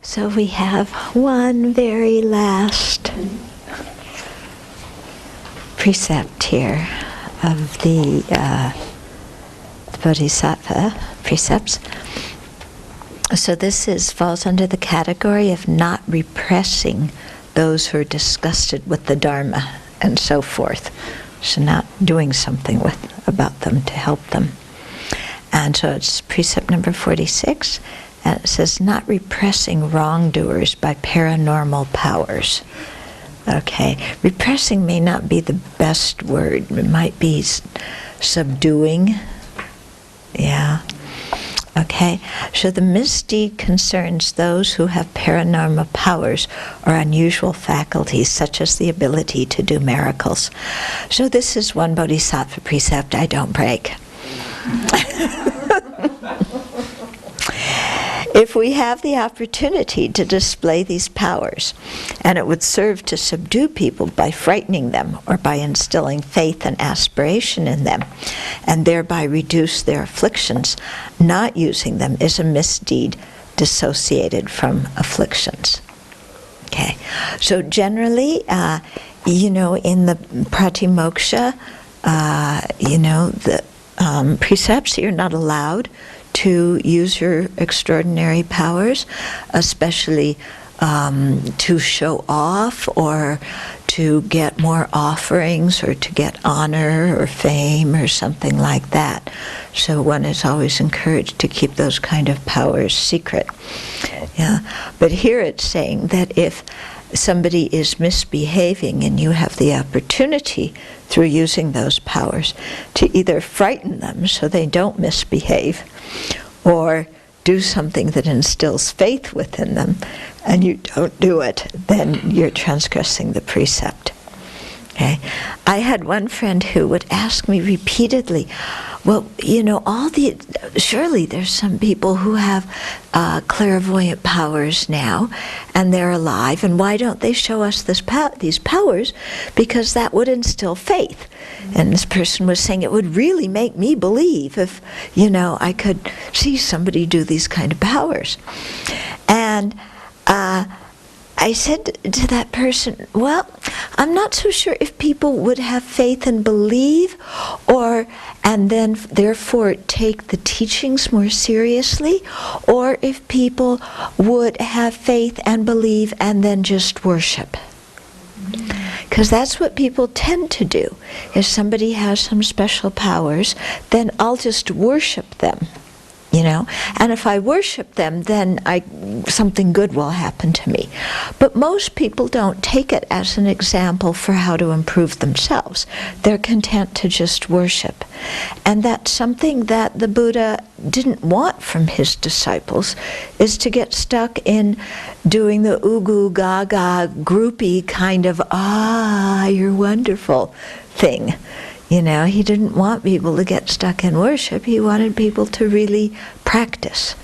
So we have one very last precept here of the Bodhisattva precepts. So this falls under the category of not repressing those who are disgusted with the Dharma and so forth. So not doing something about them to help them. And so it's precept number 46. And it says, not repressing wrongdoers by paranormal powers. Okay, repressing may not be the best word. It might be subduing. Yeah. Okay, so the misdeed concerns those who have paranormal powers or unusual faculties, such as the ability to do miracles. So this is one Bodhisattva precept I don't break. If we have the opportunity to display these powers, and it would serve to subdue people by frightening them or by instilling faith and aspiration in them, and thereby reduce their afflictions, not using them is a misdeed dissociated from afflictions. Okay, so generally, in the Pratimoksha, the precepts, you're not allowed to use your extraordinary powers, especially to show off or to get more offerings or to get honor or fame or something like that. So one is always encouraged to keep those kind of powers secret. Yeah. But here it's saying that if somebody is misbehaving and you have the opportunity through using those powers to either frighten them so they don't misbehave or do something that instills faith within them and you don't do it, then you're transgressing the precept. Okay? I had one friend who would ask me repeatedly, well, surely there's some people who have clairvoyant powers now, and they're alive, and why don't they show us these powers? Because that would instill faith. And this person was saying, it would really make me believe if, I could see somebody do these kind of powers. And I said to that person, well, I'm not so sure if people would have faith and believe, and then therefore take the teachings more seriously, or if people would have faith and believe and then just worship. Because that's what people tend to do. If somebody has some special powers, then I'll just worship them. And if I worship them, then something good will happen to me. But most people don't take it as an example for how to improve themselves. They're content to just worship. And that's something that the Buddha didn't want from his disciples, is to get stuck in doing the ugu gaga groupie kind of, you're wonderful thing. He didn't want people to get stuck in worship. He wanted people to really practice.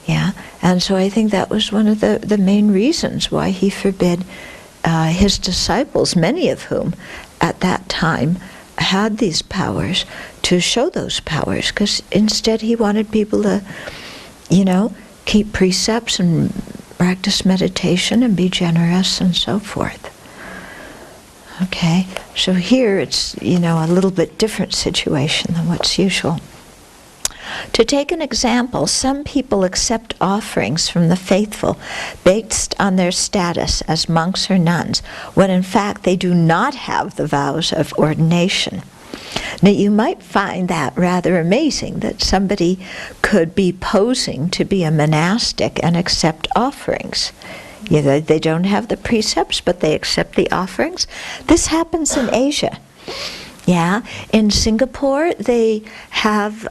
Yeah, and so I think that was one of the main reasons why he forbid his disciples, many of whom at that time had these powers, to show those powers, because instead he wanted people to, keep precepts and practice meditation and be generous and so forth. Okay, so here it's, a little bit different situation than what's usual. To take an example, some people accept offerings from the faithful based on their status as monks or nuns, when in fact they do not have the vows of ordination. Now you might find that rather amazing, that somebody could be posing to be a monastic and accept offerings. They don't have the precepts, but they accept the offerings. This happens in Asia. Yeah, in Singapore, they have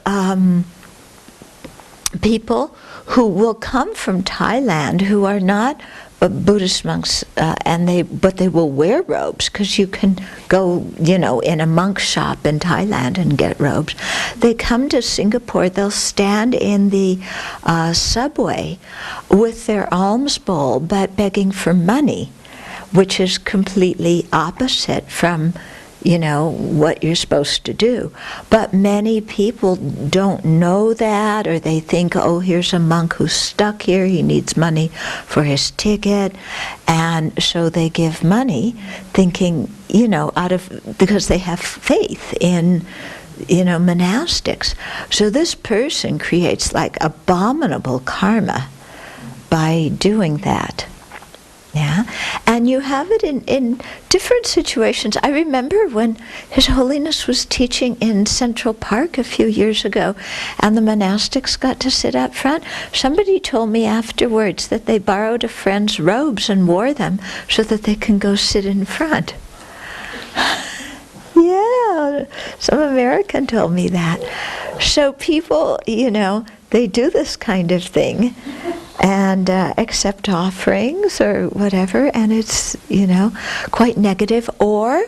people who will come from Thailand who are not Buddhist monks, but they will wear robes, because you can go, in a monk shop in Thailand and get robes. They come to Singapore, they'll stand in the subway with their alms bowl, but begging for money, which is completely opposite from, what you're supposed to do. But many people don't know that, or they think, oh, here's a monk who's stuck here, he needs money for his ticket, and so they give money thinking, because they have faith in monastics. So this person creates like abominable karma by doing that. Yeah, and you have it in different situations. I remember when His Holiness was teaching in Central Park a few years ago, and the monastics got to sit up front. Somebody told me afterwards that they borrowed a friend's robes and wore them so that they can go sit in front. Yeah, some American told me that. So people, they do this kind of thing and accept offerings or whatever, and it's, quite negative. Or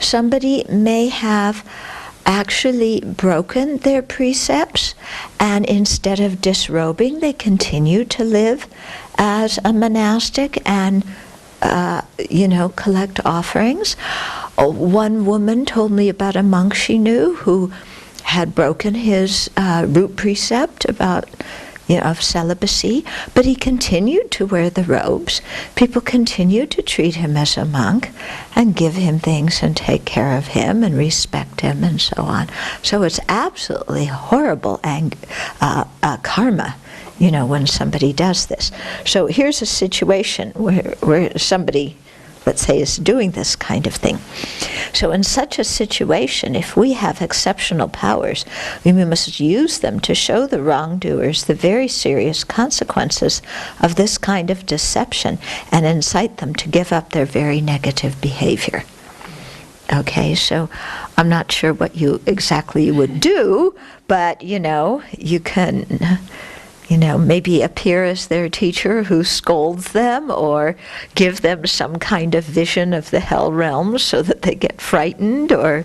somebody may have actually broken their precepts, and instead of disrobing, they continue to live as a monastic and collect offerings. One woman told me about a monk she knew who had broken his root precept of celibacy, but he continued to wear the robes. People continued to treat him as a monk and give him things and take care of him and respect him and so on. So it's absolutely horrible karma, when somebody does this. So here's a situation where somebody, let's say, is doing this kind of thing. So in such a situation, if we have exceptional powers, we must use them to show the wrongdoers the very serious consequences of this kind of deception and incite them to give up their very negative behavior. Okay, so I'm not sure what exactly you would do, but you can maybe appear as their teacher who scolds them, or give them some kind of vision of the hell realms so that they get frightened, or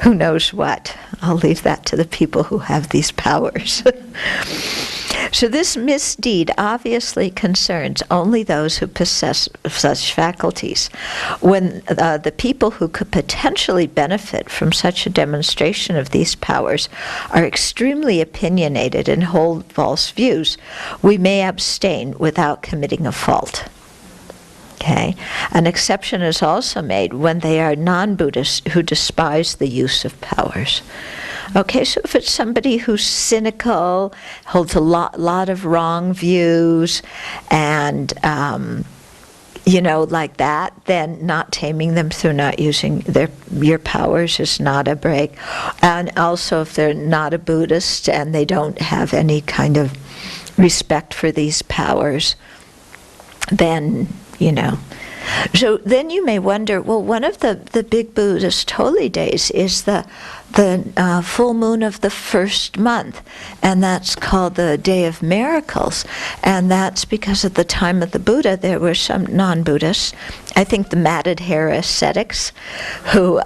who knows what. I'll leave that to the people who have these powers. So this misdeed obviously concerns only those who possess such faculties. When the people who could potentially benefit from such a demonstration of these powers are extremely opinionated and hold false views, we may abstain without committing a fault. Okay? An exception is also made when they are non-Buddhists who despise the use of powers. Okay, so if it's somebody who's cynical, holds a lot of wrong views, and like that, then not taming them through not using your powers is not a break. And also, if they're not a Buddhist and they don't have any kind of respect for these powers, then So then you may wonder, well, one of the big Buddhist holy days is the full moon of the first month, and that's called the Day of Miracles, and that's because at the time of the Buddha there were some non-Buddhists, I think the matted hair ascetics, who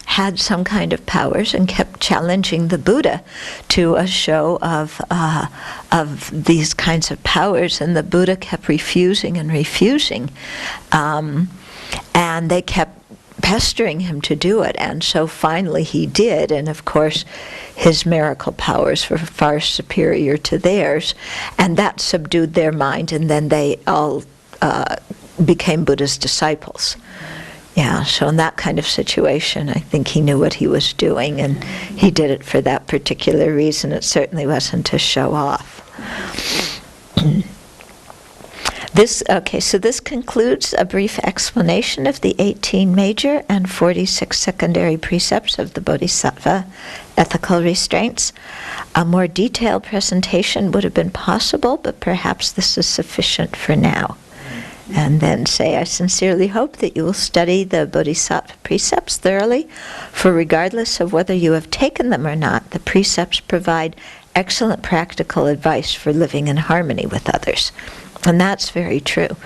had some kind of powers and kept challenging the Buddha to a show of these kinds of powers, and the Buddha kept refusing and refusing, and they kept pestering him to do it, and so finally he did, and of course his miracle powers were far superior to theirs, and that subdued their mind, and then they all became Buddha's disciples. Yeah, so in that kind of situation, I think he knew what he was doing, and he did it for that particular reason. It certainly wasn't to show off. So this concludes a brief explanation of the 18 major and 46 secondary precepts of the Bodhisattva ethical restraints. A more detailed presentation would have been possible, but perhaps this is sufficient for now. And then say, I sincerely hope that you will study the Bodhisattva precepts thoroughly, for regardless of whether you have taken them or not, the precepts provide excellent practical advice for living in harmony with others. And that's very true.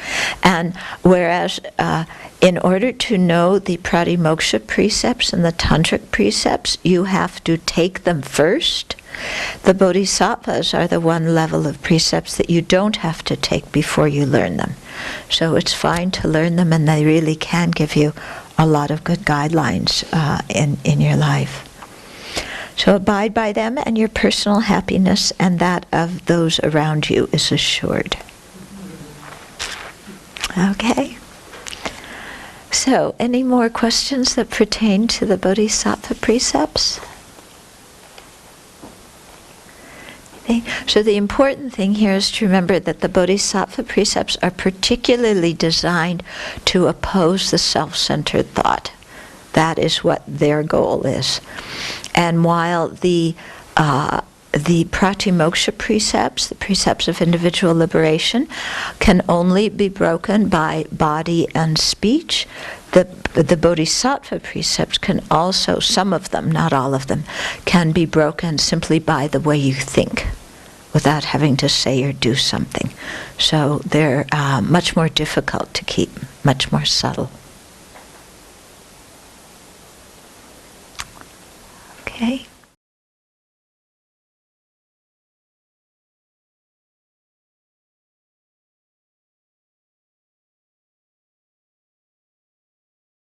And whereas in order to know the pratimoksha precepts and the tantric precepts, you have to take them first, the bodhisattvas are the one level of precepts that you don't have to take before you learn them. So it's fine to learn them, and they really can give you a lot of good guidelines in your life. So abide by them, and your personal happiness and that of those around you is assured. Okay. So, any more questions that pertain to the Bodhisattva precepts? So the important thing here is to remember that the Bodhisattva precepts are particularly designed to oppose the self-centered thought. That is what their goal is. And while the pratimoksha precepts, the precepts of individual liberation, can only be broken by body and speech, the Bodhisattva precepts can also, some of them, not all of them, can be broken simply by the way you think, without having to say or do something. So they're much more difficult to keep, much more subtle.